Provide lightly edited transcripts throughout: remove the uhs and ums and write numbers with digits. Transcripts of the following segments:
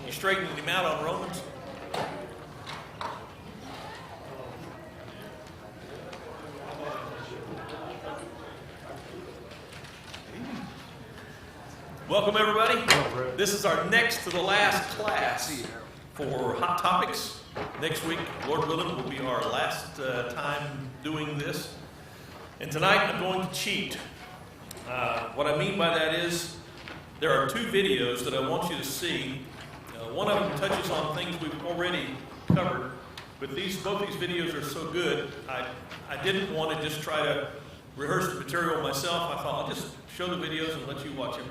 You straightened him out on Romans? Welcome, everybody. This is our next to the last class for Hot Topics. Next week, Lord willing, will be our last time doing this. And tonight, I'm going to cheat. What I mean by that is, there are two videos that I want you to see. One of them touches on things we've already covered, but both these videos are so good, I didn't want to just try to rehearse the material myself. I thought I'll just show the videos and let you watch them.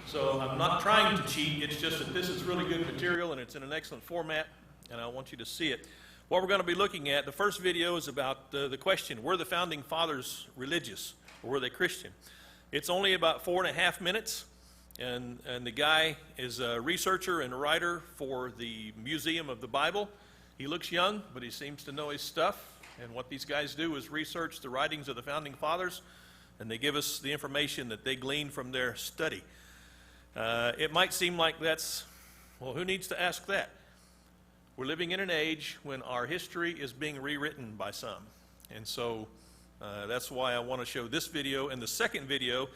So I'm not trying to cheat, it's just that this is really good material and it's in an excellent format, and I want you to see it. What we're going to be looking at, the first video is about the question, were the Founding Fathers religious, or were they Christian? It's only about 4.5 minutes, and the guy is a researcher and a writer for the Museum of the Bible. He looks young, but he seems to know his stuff, and what these guys do is research the writings of the Founding Fathers, and they give us the information that they gleaned from their study. It might seem like that's, well, who needs to ask that? We're living in an age when our history is being rewritten by some. And so that's why I want to show this video. And the second video,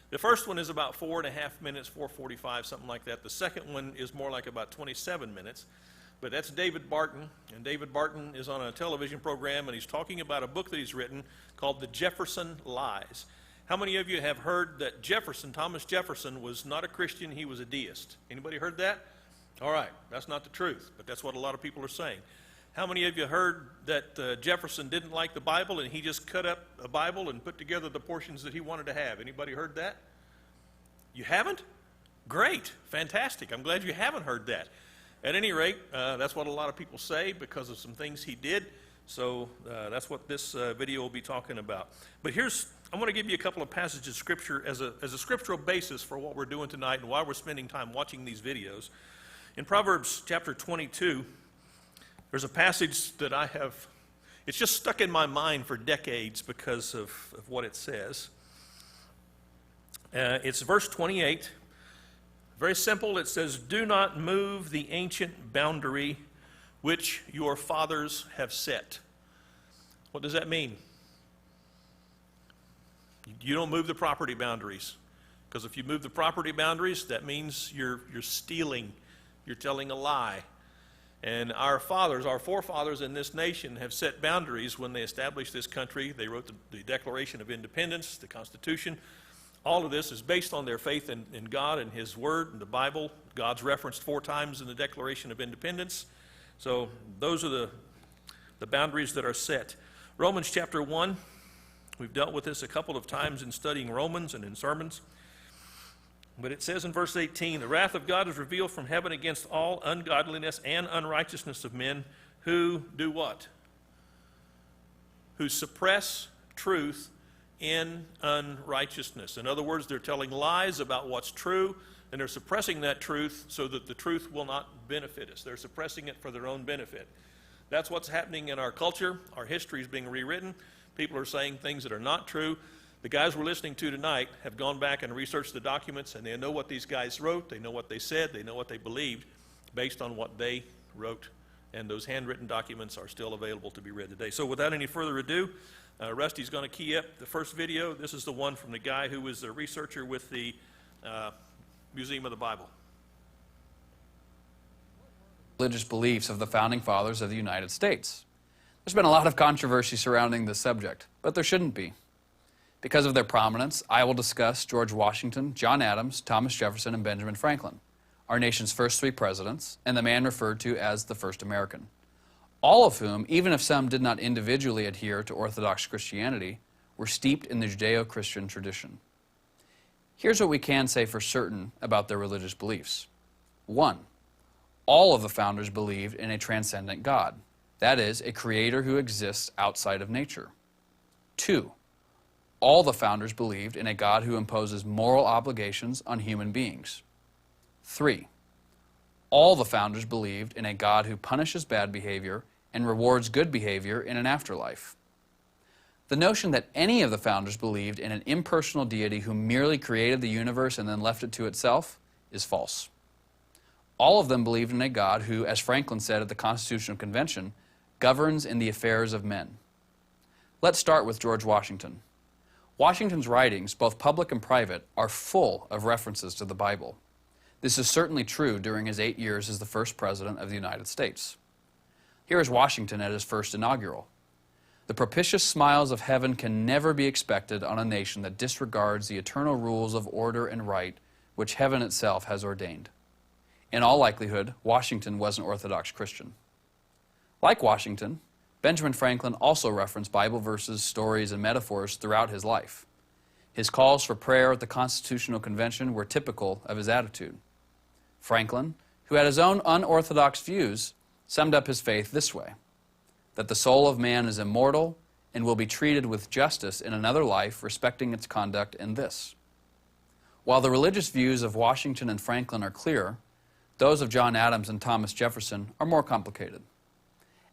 the first one is about 4.5 minutes, 4:45, something like that. The second one is more like about 27 minutes. But that's David Barton. And David Barton is on a television program, and he's talking about a book that he's written called The Jefferson Lies. How many of you have heard that Thomas Jefferson, was not a Christian, he was a deist? Anybody heard that? All right, that's not the truth, but that's what a lot of people are saying. How many of you heard that Jefferson didn't like the Bible and he just cut up a Bible and put together the portions that he wanted to have? Anybody heard that? You haven't? Great, fantastic. I'm glad you haven't heard that. At any rate, that's what a lot of people say because of some things he did. So that's what this video will be talking about. But I want to give you a couple of passages of Scripture as a scriptural basis for what we're doing tonight and why we're spending time watching these videos. In Proverbs chapter 22, there's a passage that it's just stuck in my mind for decades because of what it says. It's verse 28. Very simple. It says, "Do not move the ancient boundary which your fathers have set." What does that mean? You don't move the property boundaries, because if you move the property boundaries, that means you're stealing, you're telling a lie. And our forefathers in this nation have set boundaries when they established this country. They wrote the Declaration of Independence, the Constitution. All of this is based on their faith in God and His Word and the Bible. God's referenced 4 times in the Declaration of Independence. So those are the boundaries that are set. Romans chapter 1, we've dealt with this a couple of times in studying Romans and in sermons. But it says in verse 18, "The wrath of God is revealed from heaven against all ungodliness and unrighteousness of men who do what? Who suppress truth in unrighteousness." In other words, they're telling lies about what's true, and they're suppressing that truth so that the truth will not benefit us. They're suppressing it for their own benefit. That's what's happening in our culture. Our history is being rewritten. People are saying things that are not true. The guys we're listening to tonight have gone back and researched the documents, and they know what these guys wrote, they know what they said, they know what they believed based on what they wrote, and those handwritten documents are still available to be read today. So without any further ado, Rusty's going to key up the first video. This is the one from the guy who was the researcher with the Museum of the Bible. Religious beliefs of the Founding Fathers of the United States. There's been a lot of controversy surrounding this subject, but there shouldn't be. Because of their prominence, I will discuss George Washington, John Adams, Thomas Jefferson, and Benjamin Franklin, our nation's first 3 presidents, and the man referred to as the first American. All of whom, even if some did not individually adhere to Orthodox Christianity, were steeped in the Judeo-Christian tradition. Here's what we can say for certain about their religious beliefs. 1. All of the founders believed in a transcendent God, that is, a creator who exists outside of nature. 2. All the founders believed in a God who imposes moral obligations on human beings. 3. All the founders believed in a God who punishes bad behavior and rewards good behavior in an afterlife. The notion that any of the founders believed in an impersonal deity who merely created the universe and then left it to itself is false. All of them believed in a God who, as Franklin said at the Constitutional Convention, governs in the affairs of men. Let's start with George Washington. Washington's writings, both public and private, are full of references to the Bible. This is certainly true during his 8 years as the first president of the United States. Here is Washington at his first inaugural. The propitious smiles of heaven can never be expected on a nation that disregards the eternal rules of order and right which heaven itself has ordained. In all likelihood, Washington was an Orthodox Christian. Like Washington, Benjamin Franklin also referenced Bible verses, stories, and metaphors throughout his life. His calls for prayer at the Constitutional Convention were typical of his attitude. Franklin, who had his own unorthodox views, summed up his faith this way: that the soul of man is immortal and will be treated with justice in another life, respecting its conduct in this. While the religious views of Washington and Franklin are clear, those of John Adams and Thomas Jefferson are more complicated.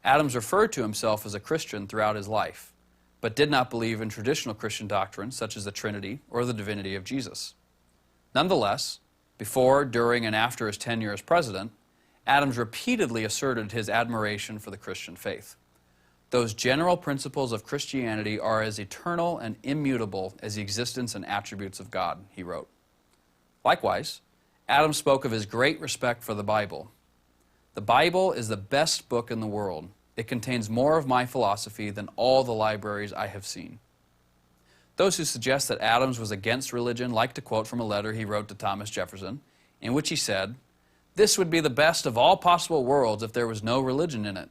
Adams referred to himself as a Christian throughout his life, but did not believe in traditional Christian doctrines such as the Trinity or the divinity of Jesus. Nonetheless, before, during, and after his tenure as president, Adams repeatedly asserted his admiration for the Christian faith. Those general principles of Christianity are as eternal and immutable as the existence and attributes of God, he wrote. Likewise, Adams spoke of his great respect for the Bible. The Bible is the best book in the world. It contains more of my philosophy than all the libraries I have seen. Those who suggest that Adams was against religion like to quote from a letter he wrote to Thomas Jefferson, in which he said, "This would be the best of all possible worlds if there was no religion in it."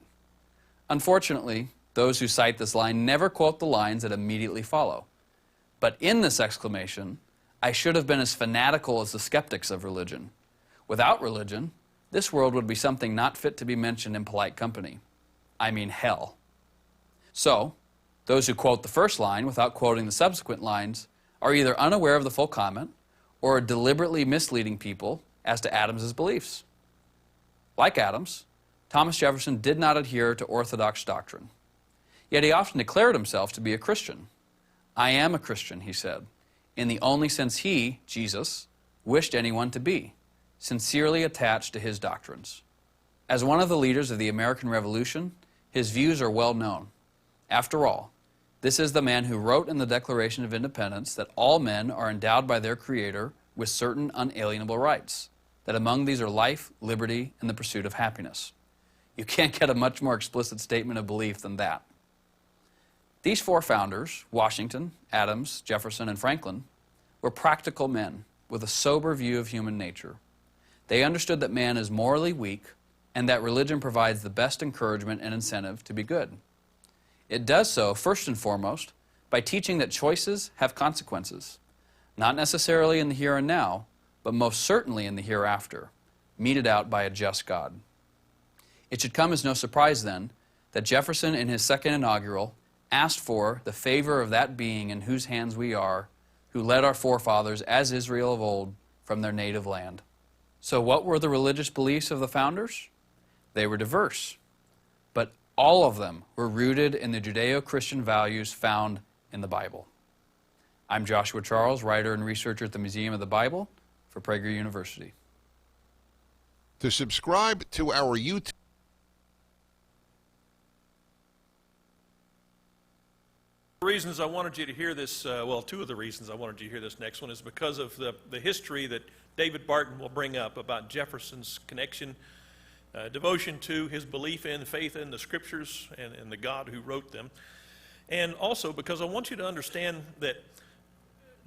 Unfortunately, those who cite this line never quote the lines that immediately follow. But in this exclamation, I should have been as fanatical as the skeptics of religion. Without religion, this world would be something not fit to be mentioned in polite company. I mean hell. So, those who quote the first line without quoting the subsequent lines are either unaware of the full comment or are deliberately misleading people as to Adams's beliefs. Like Adams, Thomas Jefferson did not adhere to orthodox doctrine. Yet he often declared himself to be a Christian. I am a Christian, he said, in the only sense he, Jesus, wished anyone to be, sincerely attached to his doctrines. As one of the leaders of the American Revolution, his views are well known. After all, this is the man who wrote in the Declaration of Independence that all men are endowed by their Creator with certain unalienable rights, that among these are life, liberty, and the pursuit of happiness. You can't get a much more explicit statement of belief than that. These four founders, Washington, Adams, Jefferson, and Franklin, were practical men with a sober view of human nature. They understood that man is morally weak and that religion provides the best encouragement and incentive to be good. It does so, first and foremost, by teaching that choices have consequences, not necessarily in the here and now, but most certainly in the hereafter, meted out by a just God. It should come as no surprise, then, that Jefferson, in his second inaugural, asked for the favor of that being in whose hands we are, who led our forefathers, as Israel of old, from their native land. So what were the religious beliefs of the founders? They were diverse, but all of them were rooted in the Judeo-Christian values found in the Bible. I'm Joshua Charles, writer and researcher at the Museum of the Bible for Prager University. To subscribe to our YouTube reasons I wanted you to hear this, two of the reasons I wanted you to hear this next one is because of the history that David Barton will bring up about Jefferson's connection, devotion to his belief in, faith in the Scriptures and the God who wrote them. And also because I want you to understand that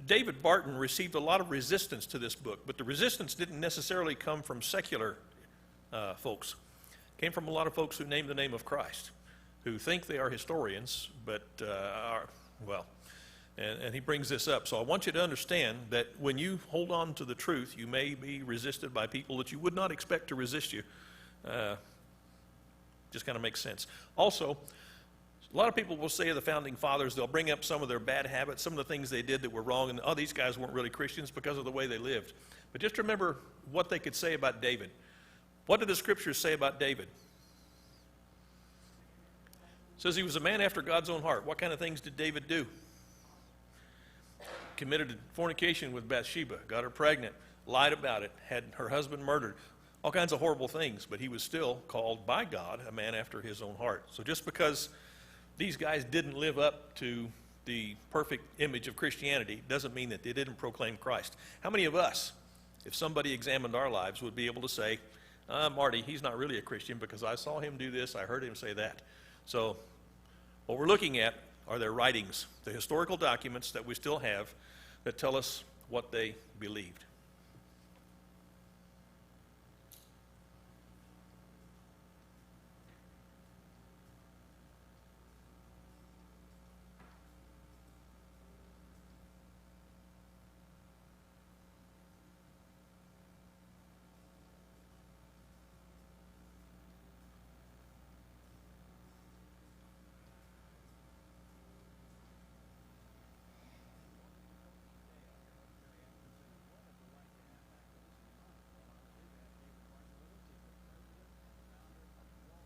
David Barton received a lot of resistance to this book, but the resistance didn't necessarily come from secular folks. It came from a lot of folks who name the name of Christ, who think they are historians, but and he brings this up. So I want you to understand that when you hold on to the truth, you may be resisted by people that you would not expect to resist you. Just kind of makes sense. Also, a lot of people will say of the Founding Fathers, they'll bring up some of their bad habits, some of the things they did that were wrong, and these guys weren't really Christians because of the way they lived. But just remember what they could say about David. What did the Scriptures say about David? It says he was a man after God's own heart. What kind of things did David do? Committed fornication with Bathsheba, got her pregnant, lied about it, had her husband murdered. all kinds of horrible things, but he was still called by God a man after his own heart. So just because these guys didn't live up to the perfect image of Christianity doesn't mean that they didn't proclaim Christ. How many of us, if somebody examined our lives, would be able to say, Marty, he's not really a Christian because I saw him do this, I heard him say that. So what we're looking at are their writings, the historical documents that we still have that tell us what they believed.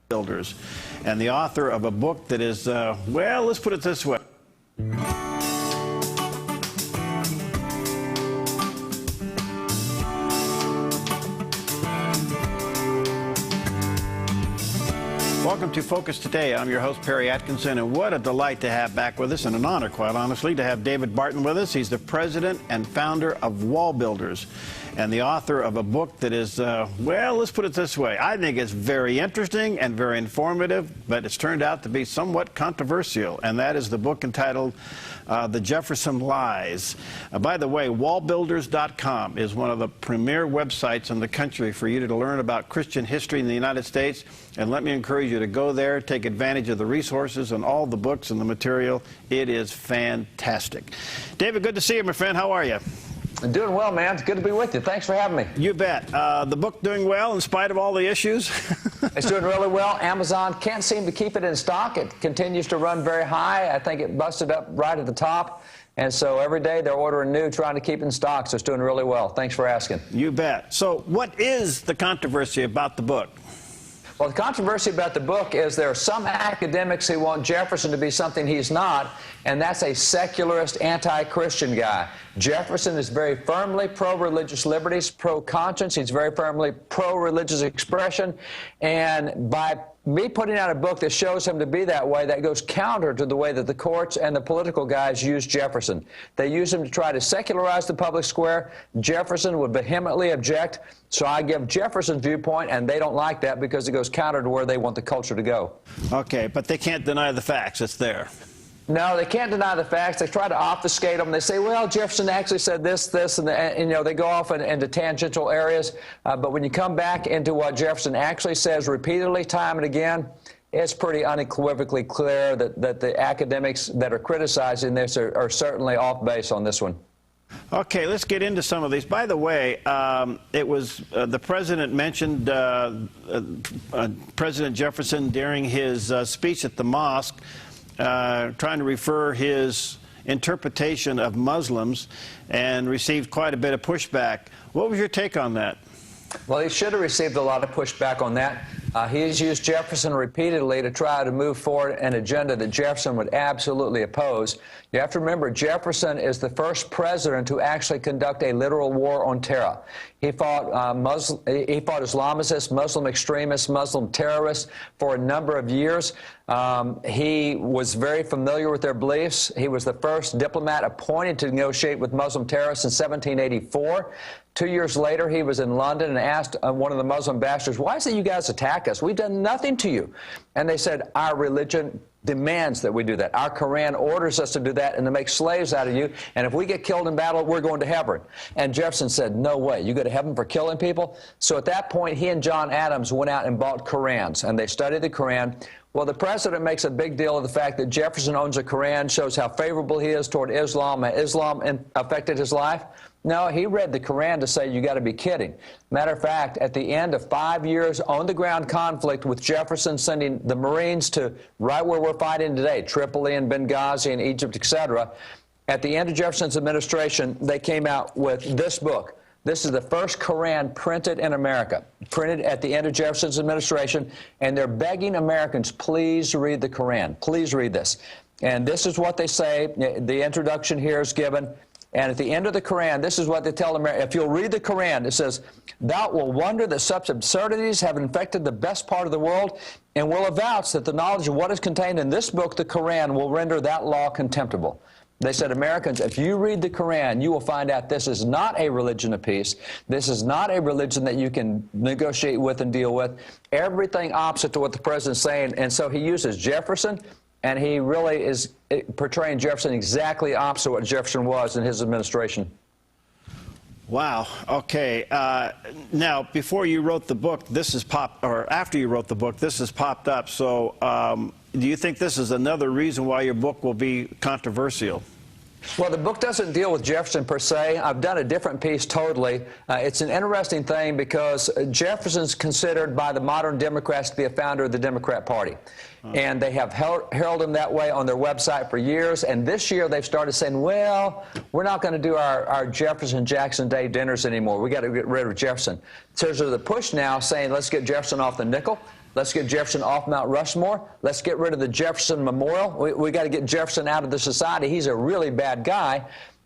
Builders, and the author of a book that is, well, let's put it this way. Welcome to Focus Today. I'm your host, Perry Atkinson, and what a delight to have back with us, and an honor, quite honestly, to have David Barton with us. He's the president and founder of Wall Builders, and the author of a book that is, well, let's put it this way. I think it's very interesting and very informative, but it's turned out to be somewhat controversial, and that is the book entitled The Jefferson Lies. By the way, wallbuilders.com is one of the premier websites in the country for you to learn about Christian history in the United States, and let me encourage you to go there, take advantage of the resources and all the books and the material. It is fantastic. David, good to see you, my friend. How are you? I'm doing well, man. It's good to be with you. Thanks for having me. You bet. The book doing well in spite of all the issues? It's doing really well. Amazon can't seem to keep it in stock. It continues to run very high. I think it busted up right at the top. And so every day they're ordering new, trying to keep it in stock. So it's doing really well. Thanks for asking. You bet. So what is the controversy about the book? Well, the controversy about the book is there are some academics who want Jefferson to be something he's not, and that's a secularist, anti-Christian guy. Jefferson is very firmly pro-religious liberties, pro-conscience. He's very firmly pro-religious expression, and by me putting out a book that shows him to be that way, that goes counter to the way that the courts and the political guys use Jefferson. They use him to try to secularize the public square. Jefferson would vehemently object, so I give Jefferson's viewpoint, and they don't like that because it goes counter to where they want the culture to go. Okay, but they can't deny the facts. It's there. No, they can't deny the facts. They try to obfuscate them. They say, well, Jefferson actually said this, and you know, they go off into tangential areas. But when you come back into what Jefferson actually says repeatedly, time and again, it's pretty unequivocally clear that the academics that are criticizing this are certainly off base on this one. Okay, let's get into some of these. By the way, it was the president mentioned President Jefferson during his speech at the mosque, trying to refer his interpretation of Muslims, and received quite a bit of pushback. What was your take on that? Well, he should have received a lot of pushback on that. He has used Jefferson repeatedly to try to move forward an agenda that Jefferson would absolutely oppose. You have to remember, Jefferson is the first president to actually conduct a literal war on terror. He fought Islamicists, Muslim extremists, Muslim terrorists for a number of years. He was very familiar with their beliefs. He was the first diplomat appointed to negotiate with Muslim terrorists in 1784. 2 years later, he was in London and asked one of the Muslim ambassadors, why is it you guys attack us? We've done nothing to you. And they said, our religion demands that we do that. Our Quran orders us to do that and to make slaves out of you. And if we get killed in battle, we're going to heaven. And Jefferson said, no way. You go to heaven for killing people? So at that point, he and John Adams went out and bought Qurans, and they studied the Quran. Well, the president makes a big deal of the fact that Jefferson owns a Quran, shows how favorable he is toward Islam, and Islam affected his life. No, he read the Quran to say, you got to be kidding. Matter of fact, at the end of 5 years on-the-ground conflict with Jefferson sending the Marines to right where we're fighting today, Tripoli and Benghazi and Egypt, etc., at the end of Jefferson's administration, they came out with this book. This is the first Quran printed in America, printed at the end of Jefferson's administration, and they're begging Americans, please read the Quran. Please read this. And this is what they say. The introduction here is given. And at the end of the Quran, this is what they tell America. If you'll read the Quran, it says, "Thou wilt wonder that such absurdities have infected the best part of the world, and will avouch that the knowledge of what is contained in this book, the Quran, will render that law contemptible." They said, Americans, if you read the Quran, you will find out this is not a religion of peace. This is not a religion that you can negotiate with and deal with. Everything opposite to what the president's saying. And so he uses Jefferson, and he really is portraying Jefferson exactly opposite what Jefferson was in his administration. Wow. Okay. Now, before you wrote the book, this has popped, or after you wrote the book, this has popped up. So do you think this is another reason why your book will be controversial? Well, the book doesn't deal with Jefferson per se. I've done a different piece totally. It's an interesting thing because Jefferson's considered by the modern Democrats to be a founder of the Democrat Party. And they have heralded him that way on their website for years. And this year they've started saying, well, we're not going to do our Jefferson Jackson Day dinners anymore. We got to get rid of Jefferson. So there's the push now saying, let's get Jefferson off the nickel. Let's get Jefferson off Mount Rushmore. Let's get rid of the Jefferson Memorial. We got to get Jefferson out of the society. He's a really bad guy.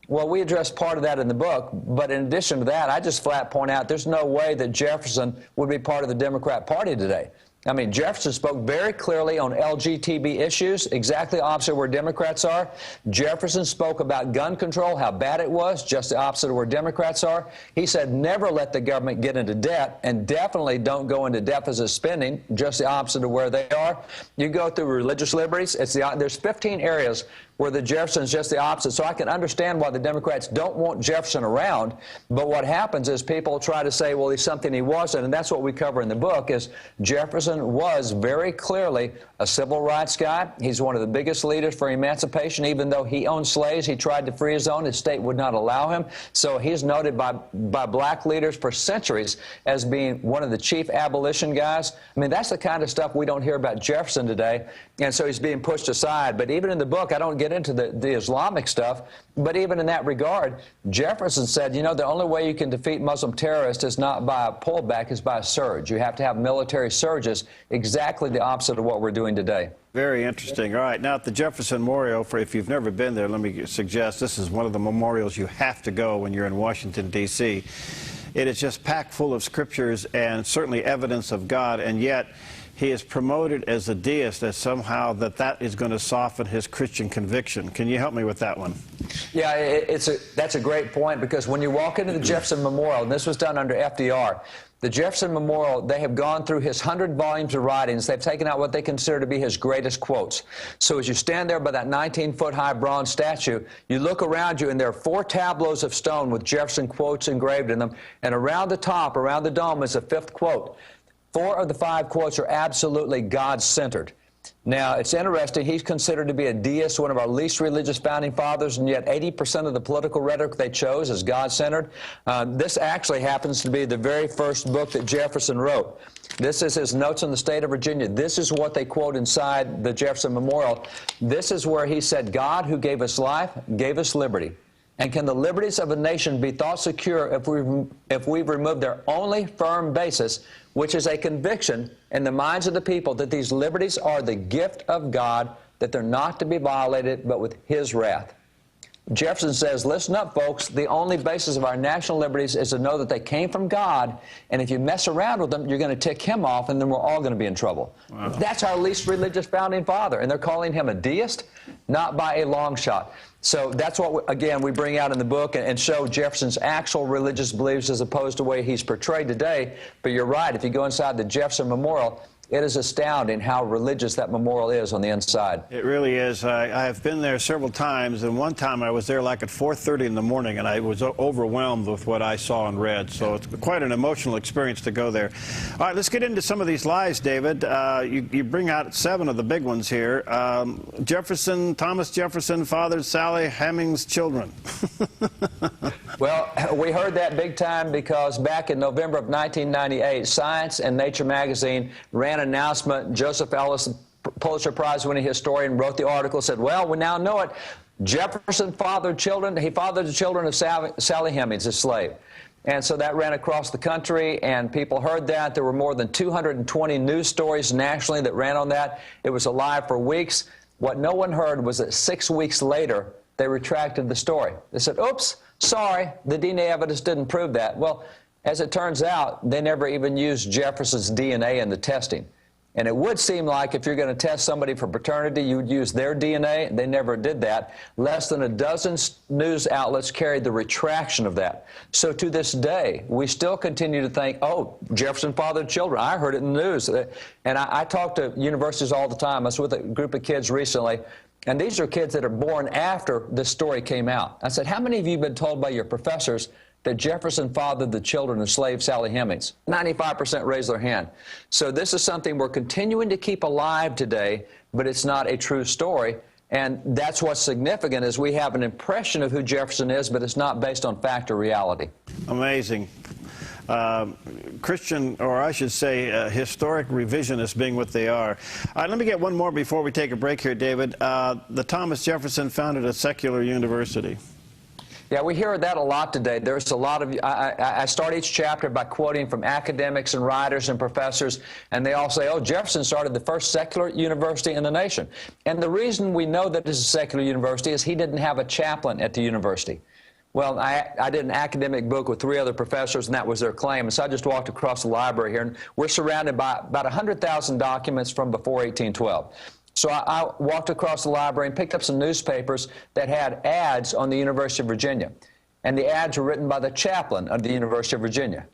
Well, we addressed part of that in the book, but in addition to that, I just flat point out there's no way that Jefferson would be part of the Democrat Party today. I mean, Jefferson spoke very clearly on LGBT issues, exactly opposite where Democrats are. Jefferson spoke about gun control, how bad it was, just the opposite of where Democrats are. He said never let the government get into debt, and definitely don't go into deficit spending, just the opposite of where they are. You go through religious liberties, there's 15 areas where the Jefferson's just the opposite. So I can understand why the Democrats don't want Jefferson around, but what happens is people try to say, well, he's something he wasn't, and that's what we cover in the book, is Jefferson was very clearly a civil rights guy. He's one of the biggest leaders for emancipation. Even though he owned slaves, he tried to free his own. His state would not allow him. So he's noted by black leaders for centuries as being one of the chief abolition guys. I mean, that's the kind of stuff we don't hear about Jefferson today, and so he's being pushed aside. But even in the book, I don't get into the Islamic stuff, but even in that regard, Jefferson said, you know, the only way you can defeat Muslim terrorists is not by a pullback, is by a surge. You have to have military surges, exactly the opposite of what we're doing today. Very interesting. All right, now at the Jefferson Memorial, if you've never been there, let me suggest this is one of the memorials you have to go when you're in Washington, D.C. It is just packed full of scriptures and certainly evidence of God, and yet he is promoted as a deist, as somehow that is going to soften his Christian conviction. Can you help me with that one? Yeah, that's a great point, because when you walk into the Jefferson Memorial, and this was done under FDR, the Jefferson Memorial, they have gone through his 100 volumes of writings. They've taken out what they consider to be his greatest quotes. So as you stand there by that 19-foot-high bronze statue, you look around you, and there are 4 tableaus of stone with Jefferson quotes engraved in them. And around the top, around the dome, is a 5th quote. 4 of the 5 quotes are absolutely God-centered. Now, it's interesting, he's considered to be a deist, one of our least religious founding fathers, and yet 80% of the political rhetoric they chose is God-centered. This actually happens to be the very first book that Jefferson wrote. This is his Notes on the State of Virginia. This is what they quote inside the Jefferson Memorial. This is where he said, God, who gave us life, gave us liberty. And can the liberties of a nation be thought secure if we've removed their only firm basis, which is a conviction in the minds of the people that these liberties are the gift of God, that they're not to be violated, but with His wrath? Jefferson says, listen up, folks, the only basis of our national liberties is to know that they came from God, and if you mess around with them, you're going to tick Him off, and then we're all going to be in trouble. Wow. That's our least religious founding father, and they're calling him a deist? Not by a long shot. So that's what, again, we bring out in the book and show Jefferson's actual religious beliefs as opposed to the way he's portrayed today. But you're right, if you go inside the Jefferson Memorial, it is astounding how religious that memorial is on the inside. It really is. I have been there several times, and one time I was there like at 4:30 in the morning, and I was overwhelmed with what I saw and read. So it's quite an emotional experience to go there. All right, let's get into some of these lies, David. You bring out 7 of the big ones here. Jefferson, Thomas Jefferson fathered Sally Hemings' children. Well, we heard that big time because back in November of 1998, Science and Nature magazine ran an announcement. Joseph Ellis, Pulitzer Prize-winning historian, wrote the article, said, well, we now know it. Jefferson fathered children. He fathered the children of Sally Hemings, a slave. And so that ran across the country, and people heard that. There were more than 220 news stories nationally that ran on that. It was alive for weeks. What no one heard was that 6 weeks later, they retracted the story. They said, oops, sorry, the DNA evidence didn't prove that. Well, as it turns out, they never even used Jefferson's DNA in the testing. And it would seem like if you're going to test somebody for paternity, you would use their DNA. They never did that. Less than a dozen news outlets carried the retraction of that. So to this day, we still continue to think, oh, Jefferson fathered children. I heard it in the news. And I talk to universities all the time. I was with a group of kids recently, and these are kids that are born after this story came out. I said, how many of you have been told by your professors that Jefferson fathered the children of slave Sally Hemings? 95% raised their hand. So this is something we're continuing to keep alive today, but it's not a true story. And that's what's significant, is we have an impression of who Jefferson is, but it's not based on fact or reality. Amazing. Christian, or I should say historic revisionists being what they are. All right, let me get one more before we take a break here, David. The Thomas Jefferson founded a secular university. Yeah, we hear that a lot today. There's a lot of, I start each chapter by quoting from academics and writers and professors, and they all say, oh, Jefferson started the first secular university in the nation. And the reason we know that it's a secular university is he didn't have a chaplain at the university. Well, I did an academic book with 3 other professors, and that was their claim. And so I just walked across the library here, and we're surrounded by about 100,000 documents from before 1812. So I walked across the library and picked up some newspapers that had ads on the University of Virginia. And the ads were written by the chaplain of the University of Virginia.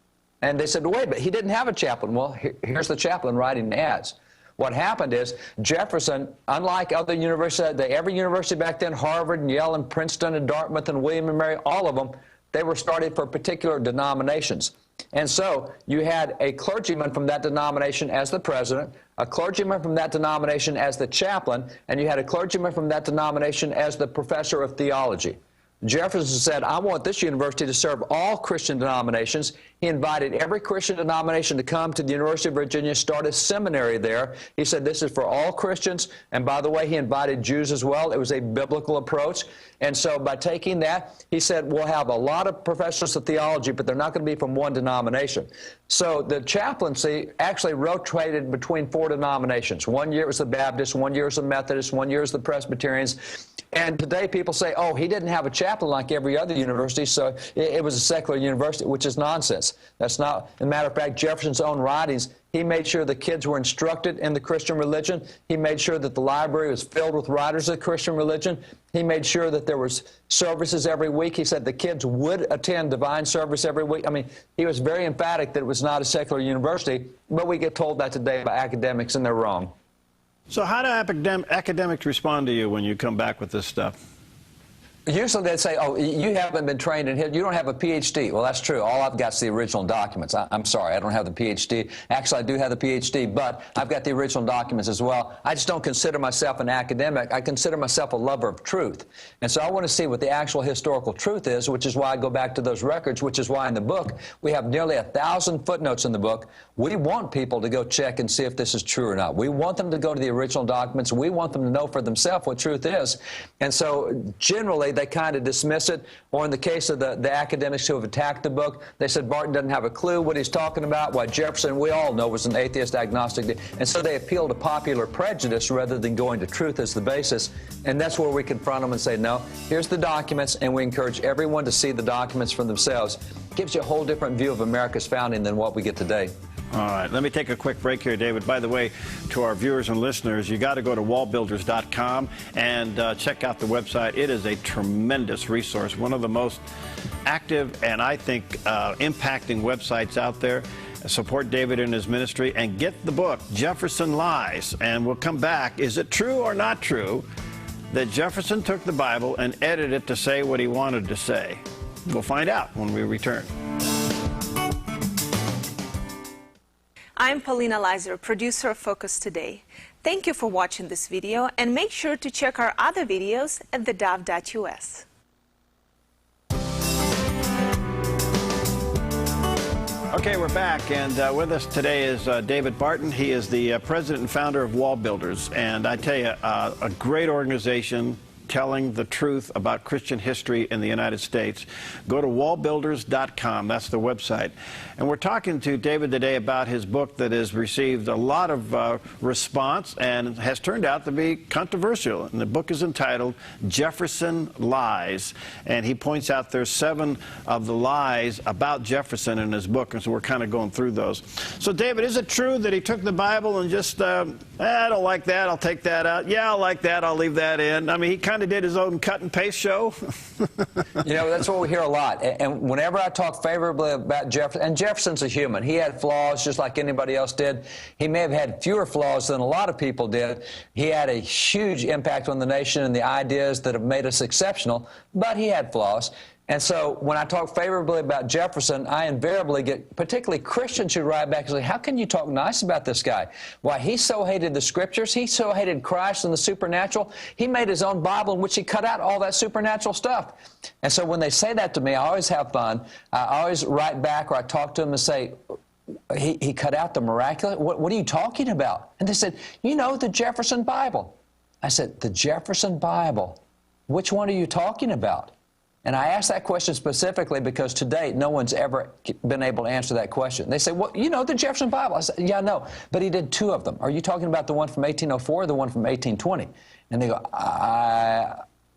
And they said, wait, but he didn't have a chaplain. Well, here's the chaplain writing the ads. What happened is Jefferson, unlike other universities, every university back then, Harvard and Yale and Princeton and Dartmouth and William and Mary, all of them, they were started for particular denominations. And so you had a clergyman from that denomination as the president, a clergyman from that denomination as the chaplain, and you had a clergyman from that denomination as the professor of theology. Jefferson said, I want this university to serve all Christian denominations. He invited every Christian denomination to come to the University of Virginia, start a seminary there. He said, this is for all Christians. And by the way, he invited Jews as well. It was a biblical approach. And so by taking that, he said, we'll have a lot of professors of theology, but they're not going to be from one denomination. So the chaplaincy actually rotated between 4 denominations. 1 year it was the Baptists, 1 year it was the Methodists, 1 year it was the Presbyterians. And today people say, oh, he didn't have a chaplain like every other university, so it was a secular university, which is nonsense. That's not, as a matter of fact, Jefferson's own writings, he made sure the kids were instructed in the Christian religion. He made sure that the library was filled with writers of the Christian religion. He made sure that there was services every week. He said the kids would attend divine service every week. I mean, he was very emphatic that it was not a secular university, but we get told that today by academics, and they're wrong. So how do academics respond to you when you come back with this stuff? Usually they'd say, oh, you haven't been trained in history. You don't have a PhD. Well, that's true. All I've got is the original documents. I'm sorry, I don't have the PhD. Actually, I do have the PhD, but I've got the original documents as well. I just don't consider myself an academic. I consider myself a lover of truth. And so I want to see what the actual historical truth is, which is why I go back to those records, which is why in the book we have nearly 1,000 footnotes in the book. We want people to go check and see if this is true or not. We want them to go to the original documents. We want them to know for themselves what truth is. And so generally, they kind of dismiss it, or in the case of the academics who have attacked the book, they said Barton doesn't have a clue what he's talking about, why Jefferson, we all know, was an atheist agnostic, and so they appeal to popular prejudice rather than going to truth as the basis, and that's where we confront them and say, no, here's the documents, and we encourage everyone to see the documents for themselves. It gives you a whole different view of America's founding than what we get today. All right, let me take a quick break here, David. By the way, to our viewers and listeners, you got to go to wallbuilders.com and check out the website. It is a tremendous resource, one of the most active and I think impacting websites out there. Support David in his ministry and get the book, Jefferson Lies. And we'll come back. Is it true or not true that Jefferson took the Bible and edited it to say what he wanted to say? We'll find out when we return. I'm Paulina Leiser, producer of Focus Today. Thank you for watching this video, and make sure to check our other videos at thedove.us. Okay, we're back, and with us today is David Barton. He is the president and founder of Wall Builders, and I tell you, a great organization, telling the truth about Christian history in the United States. Go to wallbuilders.com. That's the website. And we're talking to David today about his book that has received a lot of response and has turned out to be controversial. And the book is entitled Jefferson Lies. And he points out there's 7 of the lies about Jefferson in his book, and so we're kind of going through those. So, David, is it true that he took the Bible and just, I don't like that, I'll take that out. Yeah, I like that, I'll leave that in. I mean, he kind of did his own cut and paste show. You know, that's what we hear a lot. And whenever I talk favorably about Jefferson, and Jefferson's a human. He had flaws just like anybody else did. He may have had fewer flaws than a lot of people did. He had a huge impact on the nation and the ideas that have made us exceptional, but he had flaws. And so when I talk favorably about Jefferson, I invariably get particularly Christians who write back and say, how can you talk nice about this guy? Why, he so hated the Scriptures. He so hated Christ and the supernatural. He made his own Bible in which he cut out all that supernatural stuff. And so when they say that to me, I always have fun. I always write back, or I talk to them and say, he cut out the miraculous? What are you talking about? And they said, you know, the Jefferson Bible. I said, the Jefferson Bible? Which one are you talking about? And I asked that question specifically because to date, no one's ever been able to answer that question. They say, well, you know, the Jefferson Bible. I said, yeah, no, but he did 2 of them. Are you talking about the one from 1804 or the one from 1820? And they go,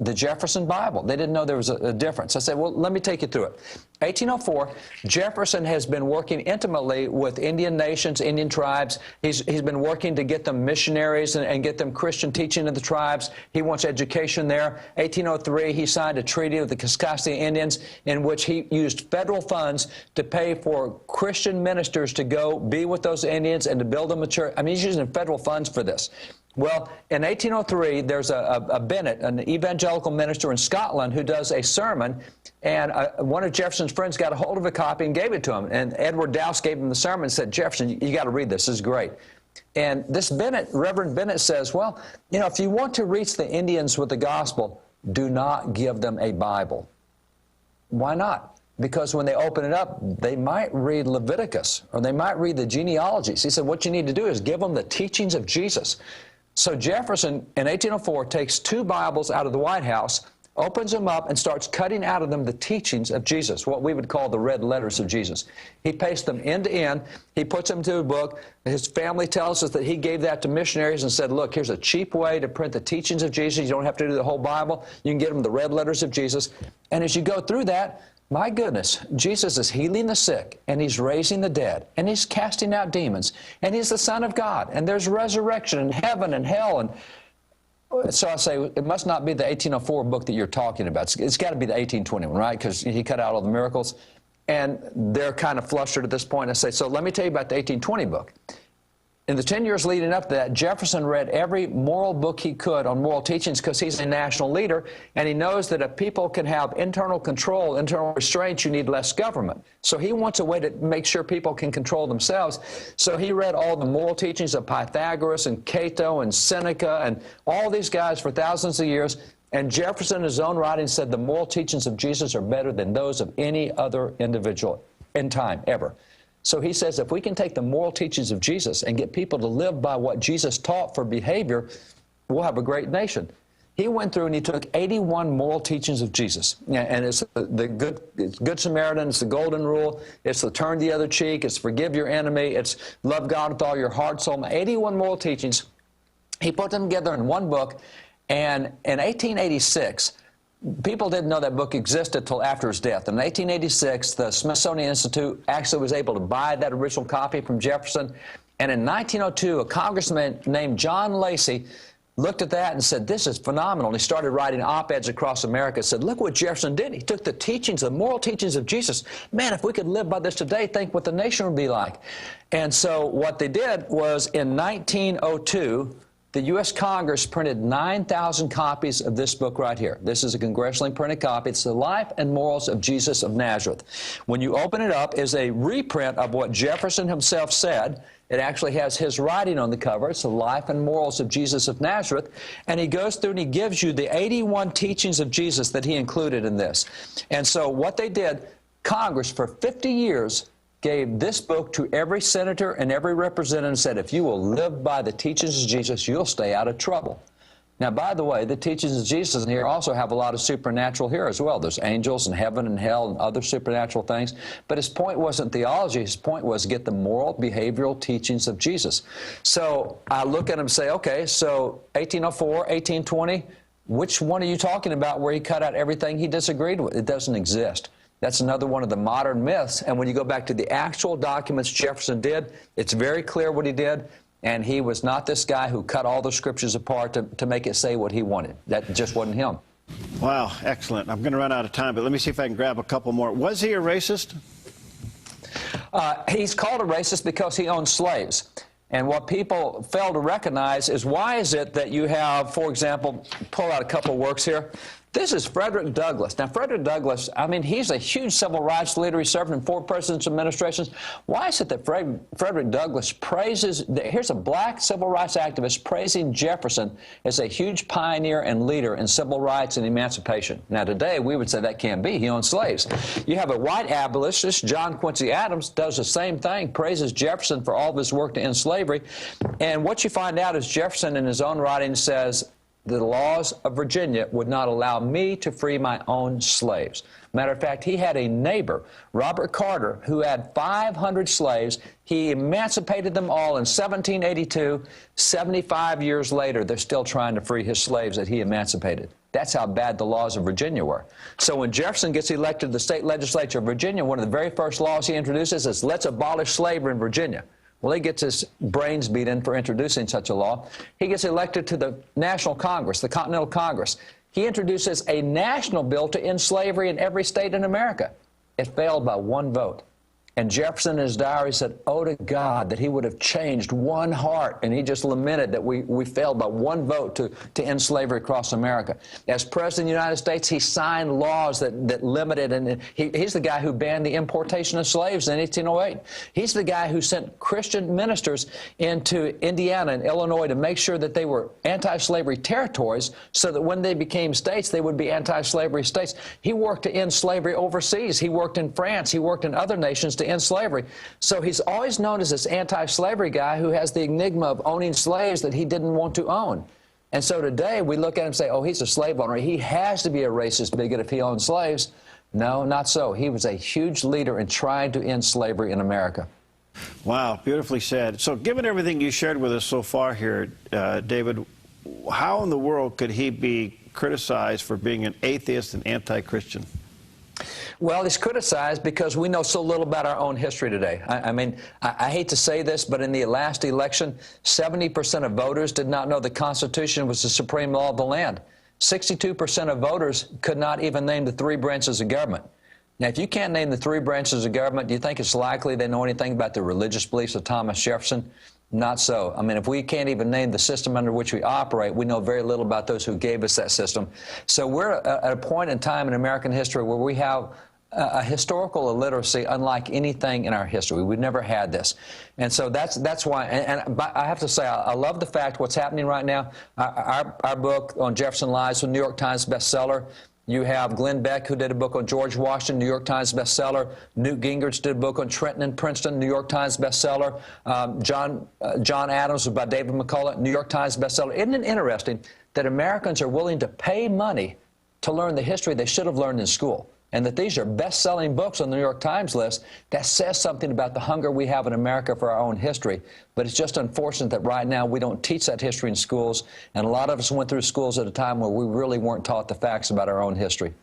the Jefferson Bible. They didn't know there was a difference. I said, well, let me take you through it. 1804, Jefferson has been working intimately with Indian nations, Indian tribes. He's been working to get them missionaries and get them Christian teaching of the tribes. He wants education there. 1803, he signed a treaty with the Kaskaskia Indians in which he used federal funds to pay for Christian ministers to go be with those Indians and to build them a church. I mean, he's using federal funds for this. Well, in 1803, there's a Bennett, an evangelical minister in Scotland, who does a sermon, and one of Jefferson's friends got a hold of a copy and gave it to him. And Edward Dowse gave him the sermon and said, Jefferson, you got to read this. This is great. And this Bennett, Reverend Bennett, says, well, you know, if you want to reach the Indians with the gospel, do not give them a Bible. Why not? Because when they open it up, they might read Leviticus, or they might read the genealogies. He said, what you need to do is give them the teachings of Jesus. So Jefferson, in 1804, takes 2 Bibles out of the White House, opens them up, and starts cutting out of them the teachings of Jesus, what we would call the red letters of Jesus. He pastes them end to end. He puts them into a book. His family tells us that he gave that to missionaries and said, look, here's a cheap way to print the teachings of Jesus. You don't have to do the whole Bible. You can get them the red letters of Jesus. And as you go through that, my goodness, Jesus is healing the sick, and he's raising the dead, and he's casting out demons, and he's the Son of God, and there's resurrection and heaven and hell. And so I say, it must not be the 1804 book that you're talking about. It's got to be the 1821, right? Because he cut out all the miracles. And they're kind of flustered at this point. I say, so let me tell you about the 1820 book. In the 10 years leading up to that, Jefferson read every moral book he could on moral teachings because he's a national leader, and he knows that if people can have internal control, internal restraints, you need less government. So he wants a way to make sure people can control themselves. So he read all the moral teachings of Pythagoras and Cato and Seneca and all these guys for thousands of years, and Jefferson in his own writing said the moral teachings of Jesus are better than those of any other individual in time, ever. So he says if we can take the moral teachings of Jesus and get people to live by what Jesus taught for behavior, we'll have a great nation. He went through and he took 81 moral teachings of Jesus. And it's the Good Samaritan, it's the Golden Rule, it's the turn the other cheek, it's forgive your enemy, it's love God with all your heart, soul, 81 moral teachings. He put them together in one book, and in 1886, people didn't know that book existed until after his death. In 1886, the Smithsonian Institute actually was able to buy that original copy from Jefferson. And in 1902, a congressman named John Lacey looked at that and said, this is phenomenal. And he started writing op-eds across America, said, look what Jefferson did. He took the teachings, the moral teachings of Jesus. Man, if we could live by this today, think what the nation would be like. And so what they did was in 1902, the U.S. Congress printed 9,000 copies of this book right here. This is a congressionally printed copy. It's The Life and Morals of Jesus of Nazareth. When you open it up, is a reprint of what Jefferson himself said. It actually has his writing on the cover. It's The Life and Morals of Jesus of Nazareth. And he goes through and he gives you the 81 teachings of Jesus that he included in this. And so what they did, Congress for 50 years gave this book to every senator and every representative and said, if you will live by the teachings of Jesus, you'll stay out of trouble. Now, by the way, the teachings of Jesus in here also have a lot of supernatural here as well. There's angels and heaven and hell and other supernatural things. But his point wasn't theology. His point was get the moral, behavioral teachings of Jesus. So I look at him and say, okay, so 1804, 1820, which one are you talking about where he cut out everything he disagreed with? It doesn't exist. That's another one of the modern myths. And when you go back to the actual documents Jefferson did, it's very clear what he did. And he was not this guy who cut all the scriptures apart to make it say what he wanted. That just wasn't him. Wow, excellent. I'm going to run out of time, but let me see if I can grab a couple more. Was he a racist? He's called a racist because he owned slaves. And what people fail to recognize is why is it that you have, for example, pull out a couple of works here. This is Frederick Douglass. Now, Frederick Douglass, I mean, he's a huge civil rights leader. He served in 4 presidential administrations. Why is it that Frederick Douglass praises, here's a black civil rights activist praising Jefferson as a huge pioneer and leader in civil rights and emancipation? Now, today, we would say that can't be. He owned slaves. You have a white abolitionist, John Quincy Adams, does the same thing, praises Jefferson for all of his work to end slavery. And what you find out is Jefferson, in his own writing, says, the laws of Virginia would not allow me to free my own slaves. Matter of fact, he had a neighbor, Robert Carter, who had 500 slaves. He emancipated them all in 1782. 75 years later, they're still trying to free his slaves that he emancipated. That's how bad the laws of Virginia were. So when Jefferson gets elected to the state legislature of Virginia, one of the very first laws he introduces is, let's abolish slavery in Virginia. Well, he gets his brains beat in for introducing such a law. He gets elected to the National Congress, the Continental Congress. He introduces a national bill to end slavery in every state in America. It failed by 1 vote. And Jefferson in his diary said, oh, to God, that he would have changed one heart. And he just lamented that we failed by 1 vote to end slavery across America. As President of the United States, he signed laws that limited, and he's the guy who banned the importation of slaves in 1808. He's the guy who sent Christian ministers into Indiana and Illinois to make sure that they were anti-slavery territories so that when they became states, they would be anti-slavery states. He worked to end slavery overseas. He worked in France. He worked in other nations to end slavery. So he's always known as this anti-slavery guy who has the enigma of owning slaves that he didn't want to own. And so today we look at him and say, oh, he's a slave owner. He has to be a racist bigot if he owns slaves. No, not so. He was a huge leader in trying to end slavery in America. Wow, beautifully said. So given everything you shared with us so far here, David, how in the world could he be criticized for being an atheist and anti-Christian? Well, he's criticized because we know so little about our own history today. I mean, I hate to say this, but in the last election, 70% of voters did not know the Constitution was the supreme law of the land. 62% of voters could not even name the 3 branches of government. Now, if you can't name the 3 branches of government, do you think it's likely they know anything about the religious beliefs of Thomas Jefferson? Not so. I mean, if we can't even name the system under which we operate, we know very little about those who gave us that system. So we're at a point in time in American history where we have a historical illiteracy unlike anything in our history. We've never had this. And so that's why, and I have to say, I love the fact what's happening right now. Our book on Jefferson Lives, a New York Times bestseller. You have Glenn Beck, who did a book on George Washington, New York Times bestseller. Newt Gingrich did a book on Trenton and Princeton, New York Times bestseller. John Adams was by David McCullough, New York Times bestseller. Isn't it interesting that Americans are willing to pay money to learn the history they should have learned in school? And that these are best-selling books on the New York Times list. That says something about the hunger we have in America for our own history. But it's just unfortunate that right now we don't teach that history in schools, and a lot of us went through schools at a time where we really weren't taught the facts about our own history.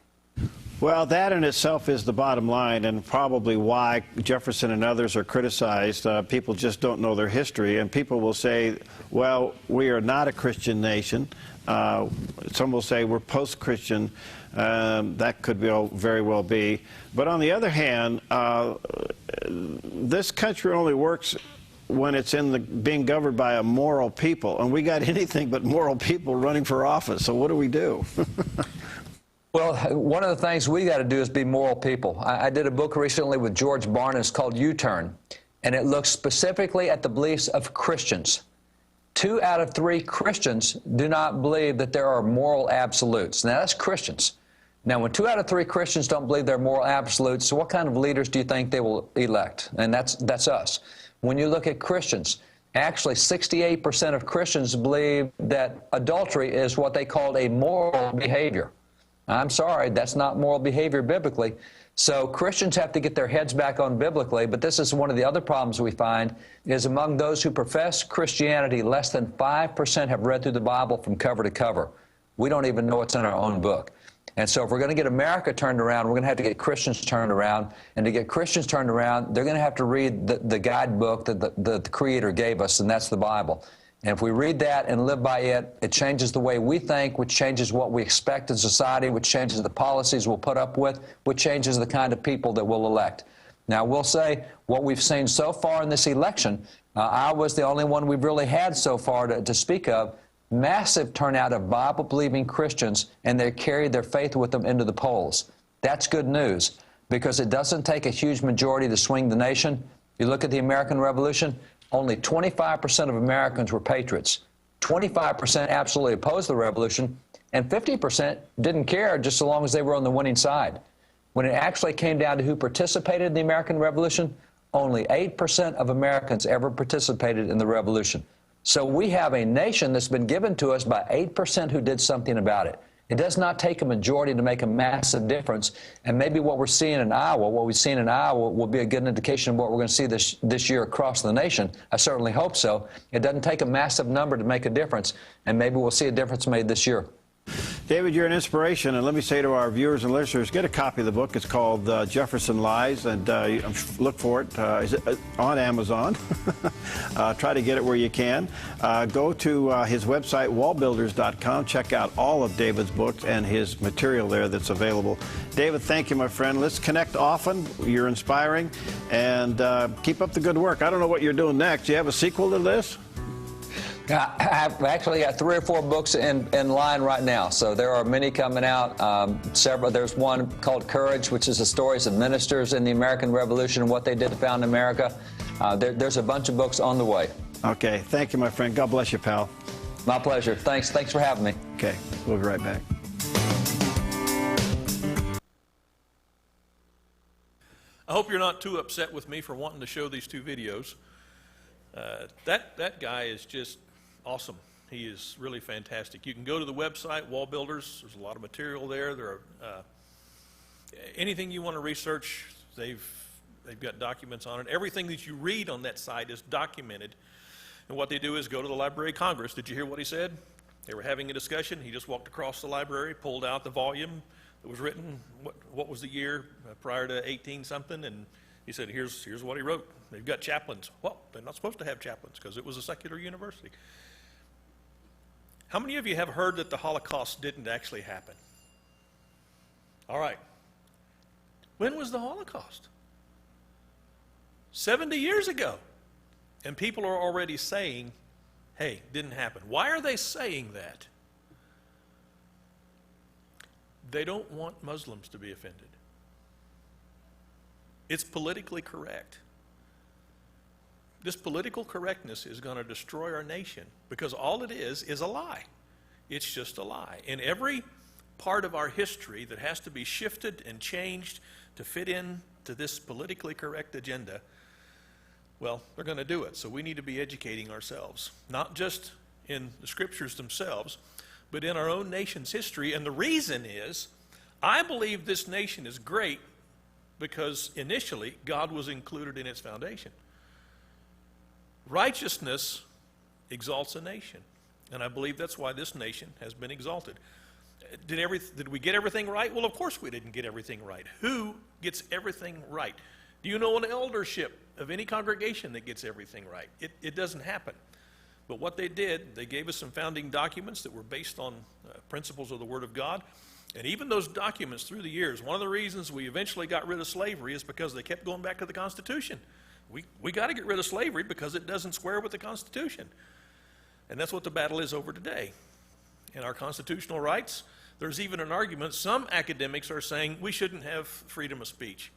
Well, that in itself is the bottom line, and probably why Jefferson and others are criticized. People just don't know their history, and people will say, well, we are not a Christian nation. Some will say we're post-Christian. That could very well be. But on the other hand, this country only works when it's being governed by a moral people. And we got anything but moral people running for office. So what do we do? Well, one of the things we got to do is be moral people. I did a book recently with George Barnes. It's called U-Turn. And it looks specifically at the beliefs of Christians. 2 out of 3 Christians do not believe that there are moral absolutes. Now, that's Christians. Now, when 2 out of 3 Christians don't believe they're moral absolutes, so what kind of leaders do you think they will elect? And that's us. When you look at Christians, Actually, 68% of Christians believe that adultery is what they called a moral behavior. I'm sorry, that's not moral behavior biblically. So Christians have to get their heads back on biblically, but this is one of the other problems we find is among those who profess Christianity, less than 5% have read through the Bible from cover to cover. We don't even know what's in our own book. And so if we're going to get America turned around, we're going to have to get Christians turned around. And to get Christians turned around, they're going to have to read the guidebook that the Creator gave us, and that's the Bible. And if we read that and live by it, it changes the way we think, which changes what we expect in society, which changes the policies we'll put up with, which changes the kind of people that we'll elect. Now, we'll say what we've seen so far in this election, Iowa's the only one we've really had so far to speak of, massive turnout of Bible-believing Christians, and they carried their faith with them into the polls. That's good news, because it doesn't take a huge majority to swing the nation. You look at the American Revolution, only 25% of Americans were patriots. 25% absolutely opposed the revolution, and 50% didn't care just so long as they were on the winning side. When it actually came down to who participated in the American Revolution, only 8% of Americans ever participated in the revolution. So we have a nation that's been given to us by 8% who did something about it. It does not take a majority to make a massive difference. And maybe what we're seeing in Iowa, what we've seen in Iowa will be a good indication of what we're going to see this year across the nation. I certainly hope so. It doesn't take a massive number to make a difference, and maybe we'll see a difference made this year. David, you're an inspiration, and let me say to our viewers and listeners, get a copy of the book. It's called Jefferson Lies, and look for it. Is it on Amazon? Try to get it where you can. Go to his website, wallbuilders.com. Check out all of David's books and his material there that's available. David, thank you, my friend. Let's connect often. You're inspiring, and keep up the good work. I don't know what you're doing next. Do you have a sequel to this? I've actually got 3 or 4 books in line right now, so there are many coming out. Several. There's one called Courage, which is the stories of ministers in the American Revolution and what they did to found America. There's a bunch of books on the way. Okay. Thank you, my friend. God bless you, pal. My pleasure. Thanks for having me. Okay. We'll be right back. I hope you're not too upset with me for wanting to show these 2 videos. That guy is just awesome. He is really fantastic. You can go to the website, Wall Builders. There's a lot of material there. There are anything you want to research, they've got documents on it. Everything that you read on that site is documented. And what they do is go to the Library of Congress. Did you hear what he said? They were having a discussion. He just walked across the library, pulled out the volume that was written. What was the year prior to 18-something? And he said, here's what he wrote. They've got chaplains. Well, they're not supposed to have chaplains because it was a secular university. How many of you have heard that the Holocaust didn't actually happen? All right. When was the Holocaust? 70 years ago. And people are already saying, hey, didn't happen. Why are they saying that? They don't want Muslims to be offended. It's politically correct. This political correctness is going to destroy our nation because all it is a lie. It's just a lie. In every part of our history that has to be shifted and changed to fit in to this politically correct agenda, well, they're going to do it. So we need to be educating ourselves, not just in the scriptures themselves, but in our own nation's history. And the reason is, I believe this nation is great because initially God was included in its foundation. Righteousness exalts a nation, and I believe that's why this nation has been exalted. Did we get everything right? Well, of course we didn't get everything right. Who gets everything right? Do you know an eldership of any congregation that gets everything right? It doesn't happen. But what they did, they gave us some founding documents that were based on principles of the Word of God. And even those documents through the years, one of the reasons we eventually got rid of slavery is because they kept going back to the Constitution. We got to get rid of slavery because it doesn't square with the Constitution. And that's what the battle is over today. In our constitutional rights, there's even an argument. Some academics are saying we shouldn't have freedom of speech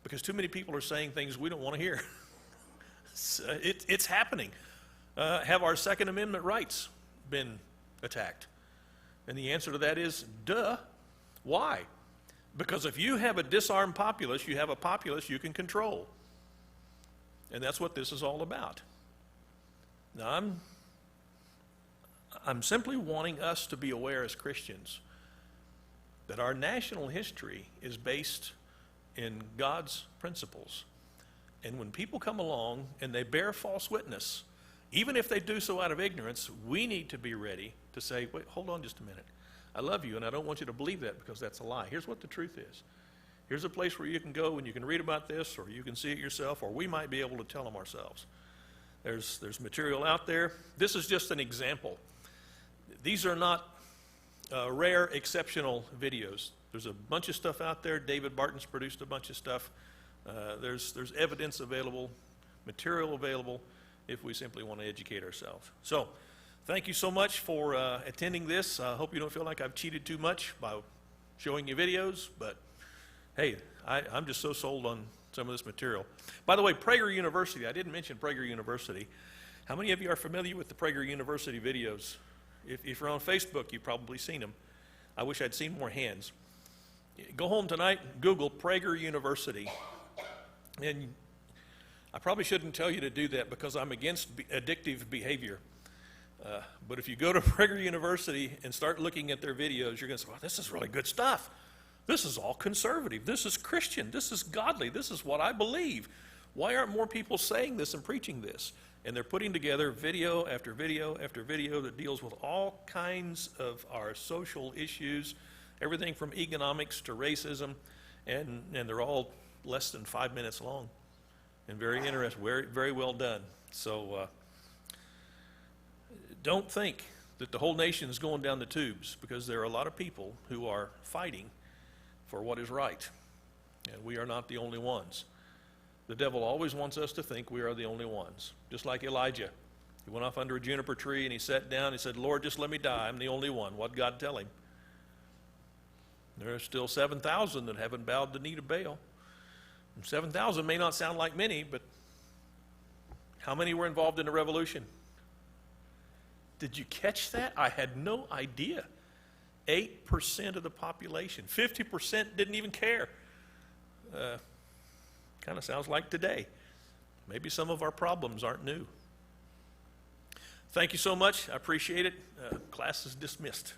because too many people are saying things we don't want to hear. It's happening. Have our Second Amendment rights been attacked? And the answer to that is, duh. Why? Because if you have a disarmed populace, you have a populace you can control. And that's what this is all about. Now, I'm simply wanting us to be aware as Christians that our national history is based in God's principles. And when people come along and they bear false witness, even if they do so out of ignorance, we need to be ready to say, wait, hold on just a minute. I love you, and I don't want you to believe that because that's a lie. Here's what the truth is. Here's a place where you can go and you can read about this, or you can see it yourself, or we might be able to tell them ourselves. There's material out there. This is just an example. These are not rare, exceptional videos. There's a bunch of stuff out there. David Barton's produced a bunch of stuff. There's evidence available, material available, if we simply want to educate ourselves. So, thank you so much for attending this. I hope you don't feel like I've cheated too much by showing you videos, but hey, I'm just so sold on some of this material. By the way, Prager University, I didn't mention Prager University. How many of you are familiar with the Prager University videos? If you're on Facebook, you've probably seen them. I wish I'd seen more hands. Go home tonight, Google Prager University. And I probably shouldn't tell you to do that because I'm against addictive behavior. But if you go to Prager University and start looking at their videos, you're going to say, well, this is really good stuff. This is all conservative. This is Christian. This is godly. This is what I believe. Why aren't more people saying this and preaching this? And they're putting together video after video after video that deals with all kinds of our social issues, everything from economics to racism, and they're all less than 5 minutes long and very interesting, very well done. So don't think that the whole nation is going down the tubes, because there are a lot of people who are fighting for what is right, and we are not the only ones. The devil always wants us to think we are the only ones, just like Elijah. He went off under a juniper tree and he sat down and said, Lord, just let me die. I'm the only one. What'd God tell him? There are still 7,000 that haven't bowed the knee to Baal. 7,000 may not sound like many, but how many were involved in the revolution? Did you catch that? I had no idea. 8% of the population. 50% didn't even care. Kind of sounds like today. Maybe some of our problems aren't new. Thank you so much. I appreciate it. Class is dismissed.